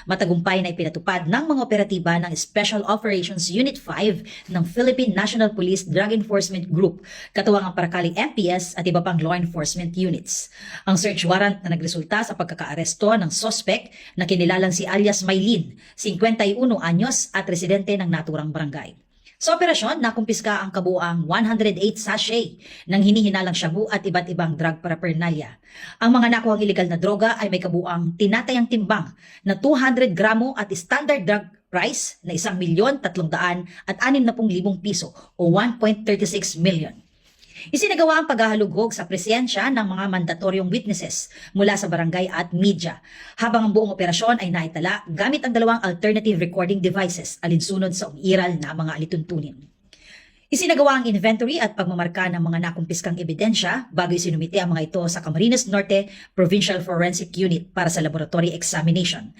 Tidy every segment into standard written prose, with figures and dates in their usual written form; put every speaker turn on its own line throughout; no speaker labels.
Matagumpay na ipinatupad ng mga operatiba ng Special Operations Unit 5 ng Philippine National Police Drug Enforcement Group, katuwang ang Paracali MPS at iba pang law enforcement units. Ang search warrant na nagresulta sa pagkakaaresto ng suspect na kinilalang si alias Maylin, 51 anyos at residente ng naturang barangay. Sa operasyon, nakumpiska ang kabuang 108 sachet ng hinihinalang shabu at iba't ibang drug paraphernalia. Ang mga nakuhang illegal na droga ay may kabuang tinatayang timbang na 200 gramo at standard drug price na 1,360,000 piso o 1.36 million. Isinagawa ang paghahalughog sa presensya ng mga mandatoryong witnesses mula sa barangay at media, habang ang buong operasyon ay naitala gamit ang dalawang alternative recording devices alinsunod sa umiiral na mga alituntunin. Isinagawa ang inventory at pagmamarka ng mga nakumpiskang ebidensya bago isinumite ang mga ito sa Camarines Norte Provincial Forensic Unit para sa laboratory examination.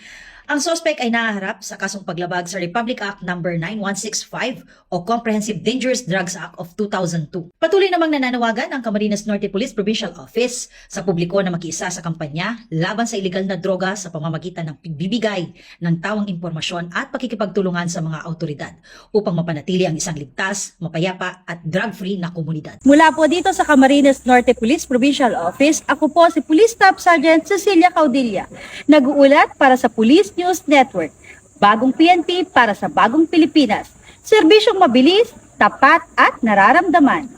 Ang suspect ay nahaharap sa kasong paglabag sa Republic Act No. 9165 o Comprehensive Dangerous Drugs Act of 2002. Patuloy namang nananawagan ang Camarines Norte Police Provincial Office sa publiko na makiisa sa kampanya laban sa iligal na droga sa pamamagitan ng pagbibigay ng tawang impormasyon at pakikipagtulungan sa mga autoridad upang mapanatili ang isang ligtas, mapayapa at drug-free na komunidad.
Mula po dito sa Camarines Norte Police Provincial Office, ako po si Police Staff Sergeant Cecilia Caudilla, nag-uulat para sa Police News Network. Bagong PNP para sa bagong Pilipinas. Serbisyong mabilis, tapat at nararamdaman.